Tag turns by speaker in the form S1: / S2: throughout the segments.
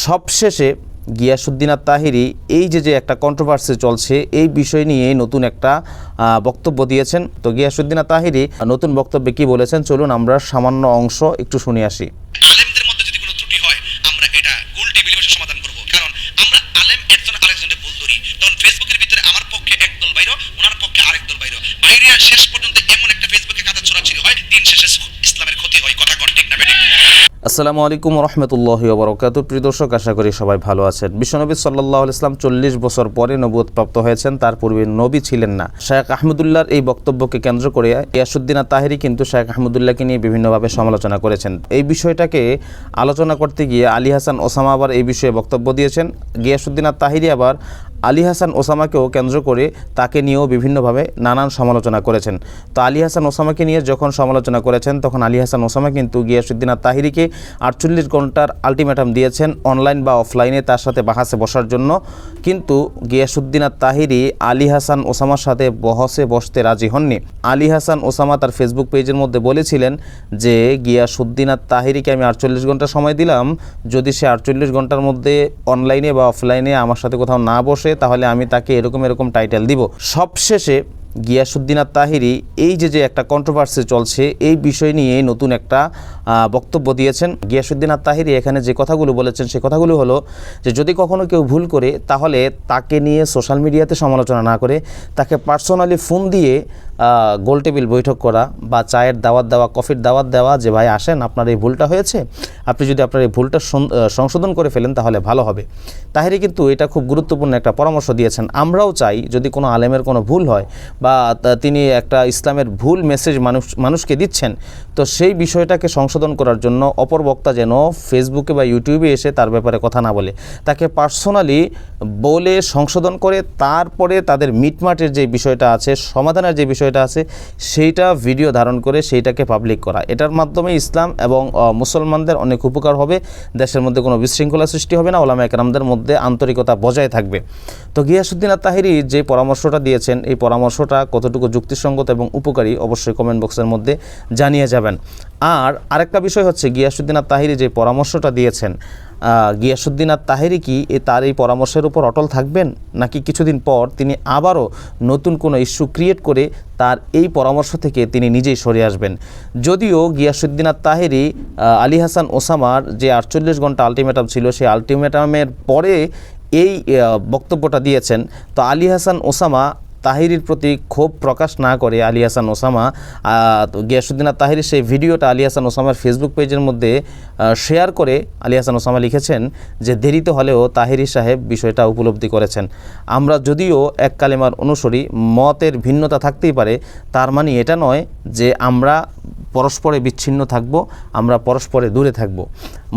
S1: সবশেষে গিয়াসউদ্দিন আত-তাহিরি এই যে একটা কন্ট্রোভার্সি চলছে এই বিষয় নিয়ে নতুন একটা বক্তব্য দিয়েছেন। তো গিয়াসউদ্দিন আত-তাহিরি নতুন বক্তব্যে কি বলেছেন চলুন আমরা সামান্য অংশ একটু শুনে আসি।
S2: আলেমদের মধ্যে যদি কোনো ত্রুটি হয় আমরা এটা গোল টেবিলে বসে সমাধান করব, কারণ আমরা আলেম একজন আরেকজনের ভুল ধরি। তখন ফেসবুকের ভিতরে আমার পক্ষে এক দল বাইরো, ওনার পক্ষে আরেক দল বাইরো, বাইরে শেষ পর্যন্ত এমন একটা ফেসবুকে কাদা ছড়াছড়ি হয়, দিন শেষে ইসলামের ক্ষতি হয়। কথা কোন ঠিক না বেঠিক?
S1: আসসালামু আলাইকুম রহমতুল্লাহি ওয়া বারাকাতুহু। প্রিয় দর্শক, আশা করি সবাই ভালো আছেন। বিশ্বনবী সাল্লাল্লাহু আলাইহি ওয়াসাল্লাম 40 বছর পরে নবুয়ত প্রাপ্ত হয়েছেন, তার পূর্বে নবী ছিলেন না। শায়খ আহমদুল্লাহর এই বক্তব্যকে কেন্দ্র করে গিয়াসউদ্দিন আত-তাহিরি কিন্তু শায়খ আহমদুল্লাহকে নিয়ে বিভিন্নভাবে সমালোচনা করেছেন। এই বিষয়টাকে আলোচনা করতে গিয়ে আলী হাসান ওসামা আবার এই বিষয়ে বক্তব্য দিয়েছেন। গিয়াসউদ্দিন আত-তাহিরি আবার আলী হাসান ওসামাকেও কেন্দ্র করে তাকে নিয়েও বিভিন্নভাবে নানান সমালোচনা করেছেন। তো আলী হাসান ওসামাকে নিয়ে যখন সমালোচনা করেছেন তখন আলী হাসান ওসামা কিন্তু গিয়াসউদ্দিন আত-তাহিরিকে 48 ঘন্টার আলটিমেটাম দিয়েছেন অনলাইন বা অফলাইনে তার সাথে বাহাসে বসার জন্য। কিন্তু গিয়াসউদ্দিন আত-তাহিরি আলী হাসান ওসামার সাথে বহসে বসতে রাজি হননি। আলী হাসান ওসামা তার ফেসবুক পেজের মধ্যে বলেছিলেন যে গিয়াসউদ্দিন আত-তাহিরিকে আমি 48 ঘন্টা সময় দিলাম, যদি সে 48 ঘন্টার মধ্যে অনলাইনে বা অফলাইনে আমার সাথে কোথাও না বসে তাহলে আমি তাকে এরকম টাইটেল দিব। সবশেষে গিয়াসউদ্দিন আত-তাহিরি এই যে একটা কন্ট্রোভার্সি চলছে এই বিষয় নিয়ে নতুন একটা বক্তব্য দিয়েছেন। গিয়াসউদ্দিন আত-তাহিরি এখানে যে কথাগুলো বলেছেন সে কথাগুলো হলো যে যদি কখনো কেউ ভুল করে তাহলে তাকে নিয়ে সোশ্যাল মিডিয়াতে সমালোচনা না করে তাকে পার্সোনালি ফোন দিয়ে গোল টেবিল বৈঠক করা বা চায়ের দাওয়াত দেওয়া, কফির দাওয়াত দেওয়া, যে ভাই আসেন আপনার এই ভুলটা হয়েছে, আপনি যদি আপনার এই ভুলটা সংশোধন করে ফেলেন তাহলে ভালো হবে। তাহিরি কিন্তু এটা খুব গুরুত্বপূর্ণ একটা পরামর্শ দিয়েছেন। আমরাও চাই যদি কোনো আলেমের কোনো ভুল হয় বা তিনি একটা ইসলামের ভুল মেসেজ মানুষকে দিচ্ছেন, তো সেই বিষয়টাকে সংশোধন করার জন্য অপর বক্তা যেন ফেসবুকে বা ইউটিউবে এসে তার ব্যাপারে কথা না বলে, তাকে পার্সোনালি বলে সংশোধন করে তারপরে তাদের মিটমাটের যে বিষয়টা আছে, সমাধানের যে বিষয়টা আছে, সেইটা ভিডিও ধারণ করে সেইটাকে পাবলিক করা। এটার মাধ্যমে ইসলাম এবং মুসলমানদের অনেক উপকার হবে, দেশের মধ্যে কোনো বিশৃঙ্খলা সৃষ্টি হবে না, ওলামা একরামদের মধ্যে আন্তরিকতা বজায় থাকবে। তো গিয়াসউদ্দিন আত-তাহিরি যে পরামর্শটা দিয়েছেন এই পরামর্শটা কতটুকু যুক্তিসঙ্গত এবং উপকারী অবশ্যই কমেন্ট বক্সের মধ্যে জানিয়ে যাবেন। আর আরেকটা বিষয় হচ্ছে গিয়াসউদ্দিন আত-তাহিরি যে পরামর্শটা দিয়েছেন, গিয়াসউদ্দিন আত-তাহিরি কি তার এই পরামর্শের উপর অটল থাকবেন, নাকি কিছুদিন পর তিনি আবারও নতুন কোনো ইস্যু ক্রিয়েট করে তার এই পরামর্শ থেকে তিনি নিজেই সরে আসবেন? যদিও গিয়াসউদ্দিন আত-তাহিরি আলী হাসান ওসামার যে 48 ঘন্টা আলটিমেটাম ছিল সেই আলটিমেটামের পরে এই বক্তব্যটা দিয়েছেন। তো আলী হাসান ওসামা তাহিরির প্রতি ক্ষোভ প্রকাশ না করে আলী হাসান ওসামা গিয়াসউদ্দিন আত-তাহিরি সেই ভিডিওটা আলী হাসান ওসামার ফেসবুক পেজের মধ্যে শেয়ার করে আলী হাসান ওসামা লিখেছেন যে দেরিতে হলেও তাহিরি সাহেব বিষয়টা উপলব্ধি করেছেন। আমরা যদিও এক কালেমার অনুসরী, মতের ভিন্নতা থাকতেই পারে, তার মানে এটা নয় যে আমরা পরস্পরে বিচ্ছিন্ন থাকব, আমরা পরস্পরে দূরে থাকব।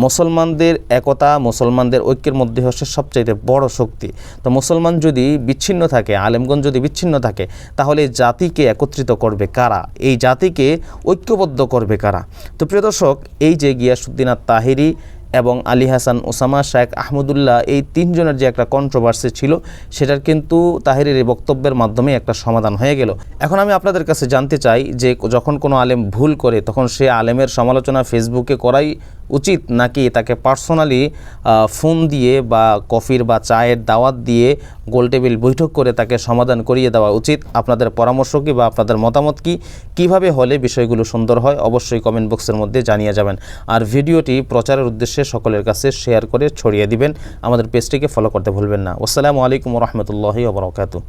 S1: মুসলমানদের একতা, মুসলমানদের ঐক্যের মধ্যে হচ্ছে সবচাইতে বড় শক্তি। তো মুসলমান যদি বিচ্ছিন্ন থাকে, আলেমগণ যদি বিচ্ছিন্ন থাকে, তাহলে জাতিকে একত্রিত করবে কারা? এই জাতিকে ঐক্যবদ্ধ করবে কারা? তো প্রিয় দর্শক, এই যে গিয়াসউদ্দিন আত-তাহিরি এবং আলী হাসান ওসামা, শায়খ আহমদুল্লাহ, এই তিনজনের যে একটা কন্ট্রোভার্সি ছিল সেটার কিন্তু তাহিরির এই বক্তব্যের মাধ্যমে একটা সমাধান হয়ে গেল। এখন আমি আপনাদের কাছে জানতে চাই যে যখন কোনো আলেম ভুল করে তখন সে আলেমের সমালোচনা ফেসবুকে করাই উচিত, নাকি তাকে পার্সোনালি ফোন দিয়ে বা কফির বা চায়ের দাওয়াত দিয়ে গোল টেবিল বৈঠক করে তাকে সমাধান করিয়ে দেওয়া উচিত? আপনাদের পরামর্শ কি বা আপনাদের মতামত কি? কিভাবে হলে বিষয়গুলো সুন্দর হয় অবশ্যই কমেন্ট বক্সের মধ্যে জানিয়ে যাবেন। আর ভিডিওটি প্রচারের উদ্দেশ্যে সকলের কাছে শেয়ার করে ছড়িয়ে দিবেন। আমাদের পেজটিকে ফলো করতে ভুলবেন না। আসসালামু আলাইকুম রহমতুল্লাহি ওয়া বারাকাতুহু।